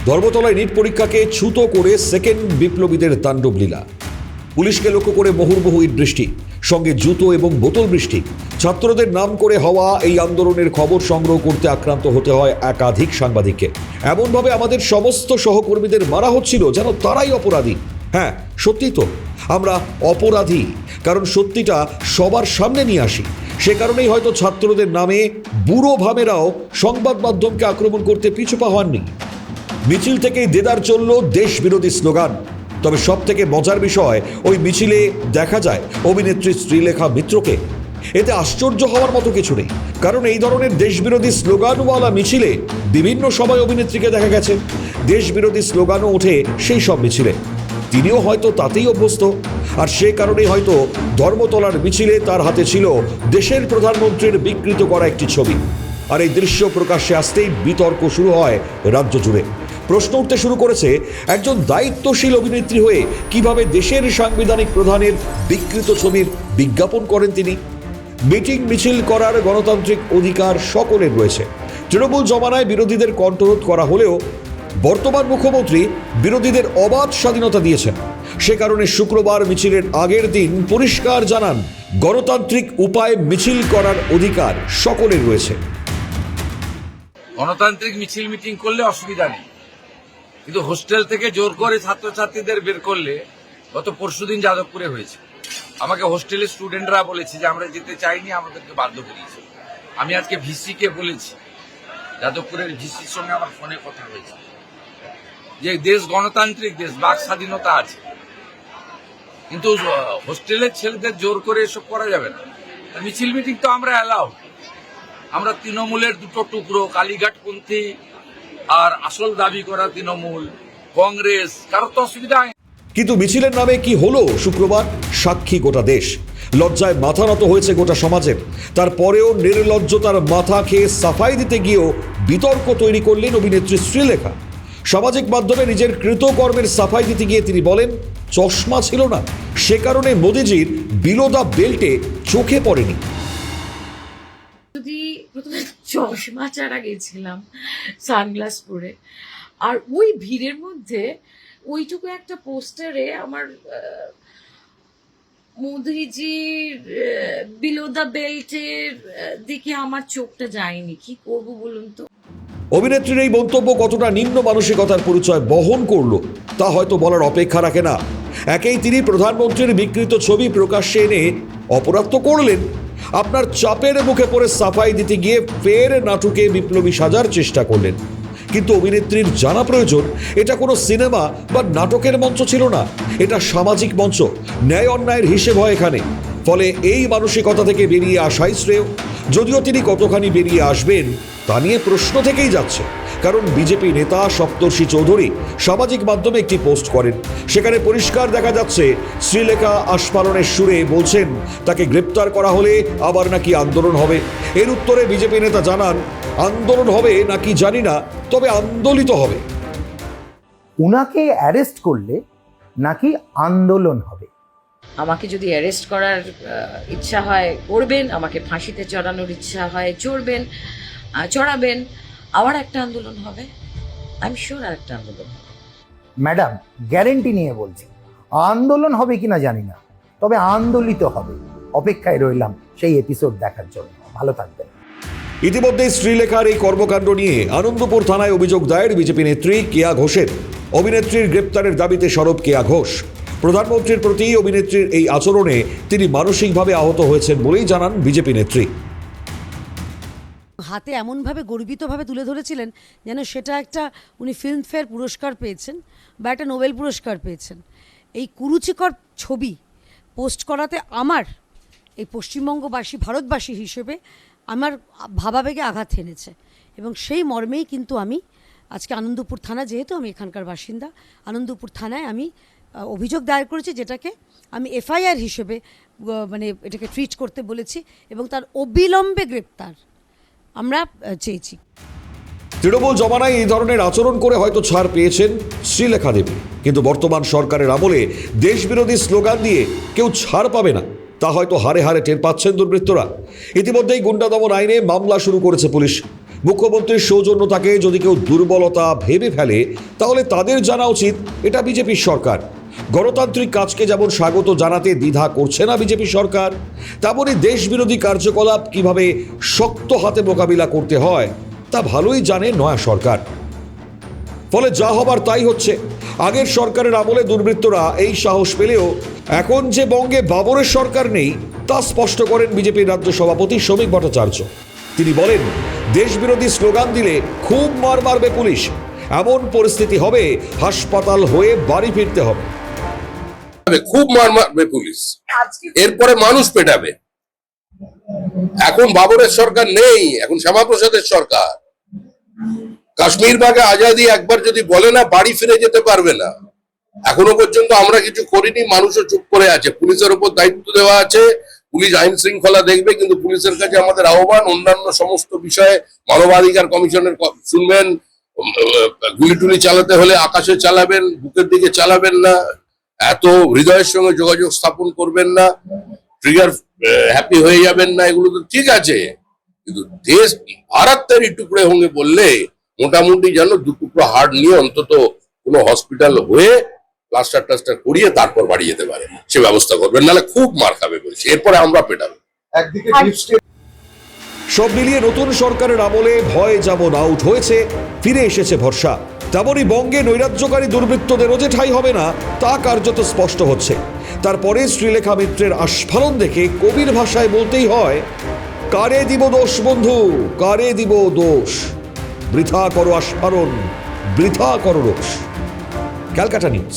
ধর্মতলায় নিট পরীক্ষাকে ছুতো করে সেকেন্ড বিপ্লবীদের তাণ্ডব লীলা। পুলিশকে লক্ষ্য করে মুহুর্মুহু ইট বৃষ্টি, সঙ্গে জুতো এবং বোতল বৃষ্টি। ছাত্রদের নাম করে হওয়া এই আন্দোলনের খবর সংগ্রহ করতে আক্রান্ত হতে হয় একাধিক সাংবাদিককে। এমনভাবে আমাদের সমস্ত সহকর্মীদের মারা হচ্ছিল যেন তারাই অপরাধী। হ্যাঁ, সত্যি তো আমরা অপরাধী, কারণ সত্যিটা সবার সামনে নিয়ে আসি। সে কারণেই হয়তো ছাত্রদের নামে বুড়ো ভামেরাও সংবাদ মাধ্যমকে আক্রমণ করতে পিছুপা হননি। মিছিল থেকেই দেদার চলল দেশ বিরোধী স্লোগান। তবে সব থেকে মজার বিষয়, ওই মিছিলে দেখা যায় অভিনেত্রী শ্রীলেখা মিত্রকে। এতে আশ্চর্য হওয়ার মতো কিছু নেই, কারণ এই ধরনের দেশবিরোধী স্লোগানওয়ালা মিছিলে বিভিন্ন সময় অভিনেত্রীকে দেখা গেছে। দেশবিরোধী স্লোগানও ওঠে সেই সব মিছিলে। তিনিও হয়তো তাতেই অভ্যস্ত, আর সে কারণেই হয়তো ধর্মতলার মিছিলে তার হাতে ছিল দেশের প্রধানমন্ত্রীর বিকৃত করা একটি ছবি। আর এই দৃশ্য প্রকাশ্যে আসতেই বিতর্ক শুরু হয় রাজ্য জুড়ে। প্রশ্ন উঠতে শুরু করেছে, একজন দায়িত্বশীল অভিনেত্রী হয়ে কিভাবে দেশের সাংবিধানিক প্রধানের বিকৃত ছবির বিজ্ঞাপন করেন তিনি? মিটিং মিছিল করার গণতান্ত্রিক অধিকার সকলের রয়েছে। তৃণমূল জমানায় বিরোধীদের কণ্ঠরোধ করা হলেও বর্তমান মুখ্যমন্ত্রী বিরোধীদের অবাধ স্বাধীনতা দিয়েছেন। সে কারণে শুক্রবার মিছিলের আগের দিন পরিষ্কার জানান, গণতান্ত্রিক উপায়ে মিছিল করার অধিকার সকলের রয়েছে। গণতান্ত্রিক মিছিল মিটিং করলে অসুবিধা নেই, কিন্তু হোস্টেল থেকে জোর করে ছাত্রছাত্রীদের বের করলে গত পরশুদিন যাদবপুরে হয়েছে। আমাকে হোস্টেলের স্টুডেন্টরা বলেছে যে আমরা যেতে চাইনি, আমাদেরকে বাধ্য করিয়েছে। আমি আজকে ভিসি কে বলেছি, যাদবপুরের ভিসির সঙ্গে আমার ফোনে কথা হয়েছে, যে দেশ গণতান্ত্রিক দেশ, বাক স্বাধীনতা আছে, কিন্তু হোস্টেলের ছেলেদের জোর করে এসব করা যাবে না। মিছিল মিটিং তো আমরা অ্যালাউ। আমরা তৃণমূলের দুটো টুকরো, কালীঘাটপন্থী আর আসল দাবি করা তৃণমূল, কংগ্রেস, কারো তো অসুবিধা হয়। কিন্তু মিছিলের নামে কি হলো শুক্রবার? সাক্ষী গোটা দেশ। লজ্জায় মাথা নত হয়েছে গোটা সমাজের। তারপরেও নির্লজ্জতার মাথা খেয়ে সাফাই দিতে গিয়েও বিতর্ক তৈরি করলেন অভিনেত্রী শ্রীলেখা। সামাজিক মাধ্যমে নিজের কৃতকর্মের সাফাই দিতে গিয়ে তিনি বলেন, চশমা ছিল না, সে কারণে মোদিজির বিলো দ্য বেল্টে চোখে পড়েনি। যদি প্রথমে চশমা ছাড়া গেছিলাম সানগ্লাস পরে, আর ওই ভিড়ের মধ্যে ওইটুকু একটা পোস্টারে আমার মোদিজির বিলো দ্য বেল্টের দিকে আমার চোখটা যায়নি। কি করবো বলুন তো? অভিনেত্রীর এই মন্তব্য কতটা নিম্ন মানসিকতার পরিচয় বহন করলো তা হয়তো বলার অপেক্ষা রাখে না। একেই তিনি প্রধানমন্ত্রীর বিকৃত ছবি প্রকাশ্যে এনে অপরাধ তো করলেন, আপনার চাপের মুখে পড়ে সাফাই দিতে গিয়ে ফের নাটকে বিপ্লবী সাজার চেষ্টা করলেন। কিন্তু অভিনেত্রীর জানা প্রয়োজন, এটা কোনো সিনেমা বা নাটকের মঞ্চ ছিল না, এটা সামাজিক মঞ্চ। ন্যায় অন্যায়ের হিসেব হয় এখানে। ফলে এই মানসিকতা থেকে বেরিয়ে আসাই শ্রেয়। যদিও তিনি কতখানি বেরিয়ে আসবেন তা নিয়ে প্রশ্ন থেকেই যাচ্ছে, কারণ বিজেপি নেতা সপ্তর্ষি চৌধুরী সামাজিক মাধ্যমে একটি পোস্ট করেন। সেখানে পরিষ্কার দেখা যাচ্ছে শ্রীলেখা আস্ফালনের সুরে বলছেন তাকে গ্রেপ্তার করা হলে আবার নাকি আন্দোলন হবে। এর উত্তরে বিজেপি নেতা জানান, আন্দোলন হবে নাকি জানি না, তবে আন্দোলিত হবে। উনাকে অ্যারেস্ট করলে নাকি আন্দোলন হবে? আমাকে যদি অ্যারেস্ট করার ইচ্ছা হয় করবেন, আমাকে ফাঁসিতে চড়ানোর ইচ্ছা হয় চড়াবেন, আবার একটা আন্দোলন হবে। আই এম শিওর আর একটা আন্দোলন হবে। ম্যাডাম, গ্যারেন্টি নিয়ে বলছি, আন্দোলন হবে কিনা জানি না, তবে আন্দোলিত হবে। অপেক্ষায় রইলাম সেই এপিসোড দেখার জন্য। ভালো থাকবেন। ইতিমধ্যেই শ্রীলেখার এই কর্মকাণ্ড নিয়ে আনন্দপুর থানায় অভিযোগ দায়ের বিজেপি নেত্রী কেয়া ঘোষের। অভিনেত্রীর গ্রেপ্তারের দাবিতে সরব কেয়া ঘোষ। প্রধানমন্ত্রীর প্রতি অভিনেত্রীর এই আচরণে তিনি মানসিকভাবে আহত হয়েছেন বলেই জানান বিজেপি নেত্রী। হাতে এমনভাবে গর্বিতভাবে তুলে ধরেছিলেন যেন সেটা একটা উনি ফিল্মফেয়ার পুরস্কার পেয়েছেন বা একটা নোবেল পুরস্কার পেয়েছেন। এই কুরুচিকর ছবি পোস্ট করাতে আমার এই পশ্চিমবঙ্গবাসী, ভারতবাসী হিসেবে আমার ভাবাবেগে আঘাত এনেছে, এবং সেই মর্মেই কিন্তু আমি আজকে আনন্দপুর থানা, যেহেতু আমি এখানকার বাসিন্দা, আনন্দপুর থানায় আমি অভিযোগ দায়ের করেছি, যেটাকে আমি এফআইআর হিসেবে মানে এটাকে ট্রিট করতে বলেছি, এবং তার অবিলম্বে গ্রেপ্তার আমরা চেয়েছি। তৃণমূল জমানায় এই ধরনের আচরণ করে হয়তো ছাড় পেয়েছেন শ্রীলেখা দেবী, কিন্তু বর্তমান সরকারের আমলে দেশবিরোধী স্লোগান দিয়ে কেউ ছাড় পাবে না, তা হয়তো হারে হারে টের পাচ্ছেন দুর্বৃত্তরা। ইতিমধ্যেই গুন্ডা দমন আইনে মামলা শুরু করেছে পুলিশ। মুখ্যমন্ত্রীর সৌজন্যতাকে যদি কেউ দুর্বলতা ভেবে ফেলে তাহলে তাদের জানা উচিত এটা বিজেপির সরকার। গণতান্ত্রিক কাজকে যেমন স্বাগত জানাতে দ্বিধা করছে না বিজেপি সরকার, তেমনই দেশবিরোধী কার্যকলাপ কিভাবে শক্ত হাতে মোকাবিলা করতে হয় তা ভালোই জানে নয়া সরকার। ফলে যা হবার তাই হচ্ছে। আগের সরকারের আমলে দুর্বৃত্তরা এই সাহস পেলেও এখন যে বঙ্গে বাবরের সরকার নেই তা স্পষ্ট করেন বিজেপির রাজ্য সভাপতি শ্রমিক ভট্টাচার্য। তিনি বলেন, দেশবিরোধী স্লোগান দিলে খুব মার মারবে পুলিশ, এমন পরিস্থিতি হবে হাসপাতাল হয়ে বাড়ি ফিরতে হবে। খুব মার মারবে পুলিশ, এরপরে মানুষ পেটাবে। এখন বাবরের সরকার নেই, এখন শ্যামাপ্রসাদের সরকার। কাশ্মীর বাগে আজাদি একবার যদি বলে না, বাড়ি ফিরে যেতে পারবে না। এখনো পর্যন্ত আমরা কিছু করিনি, মানুষও চুপ করে আছে। পুলিশের উপর দায়িত্ব দেওয়া আছে, পুলিশ আইন শৃঙ্খলা দেখবে, কিন্তু পুলিশের কাছে আমাদের আহ্বান, অন্যান্য সমস্ত বিষয়ে মানবাধিকার কমিশনের শুনবেন। গুলি টুলি চালাতে হলে আকাশে চালাবেন, বুকের দিকে চালাবেন না, এত হৃদয়ের সঙ্গে যোগাযোগ স্থাপন করবেন না, ট্রিগার হ্যাপি হয়ে যাবেন না, এগুলো তো ঠিক আছে। কিন্তু দেশ ভারত তেরি টুকরে হোঙ্গে বললে মোটামুটি যেন 2 টুকরো হাড় নিয়ে অন্তত কোনো হসপিটাল হয়ে প্লাস্টার টাস্টার করিয়ে তারপর বাড়ি যেতে পারে, সে ব্যবস্থা করবেন, নাহলে খুব মার খাবে বলছি, এরপরে আমরা পেটাবো। একদিকে সব মিলিয়ে নতুন সরকারের আমলে ভয় যেমন আউট হয়েছে, ফিরে এসেছে ভরসা। তেমনই বঙ্গে নৈরাজ্যকারী দুর্বৃত্তদেরও যে ঠাঁই হবে না তা কার্যত স্পষ্ট হচ্ছে। তারপরে শ্রীলেখা মিত্রের আস্ফালন দেখে কবির ভাষায় বলতেই হয়, কারে দিব দোষ বন্ধু, কারে দিব দোষ, বৃথা করো আস্ফালন, বৃথা করো রোষ। ক্যালকাটা নিউজ।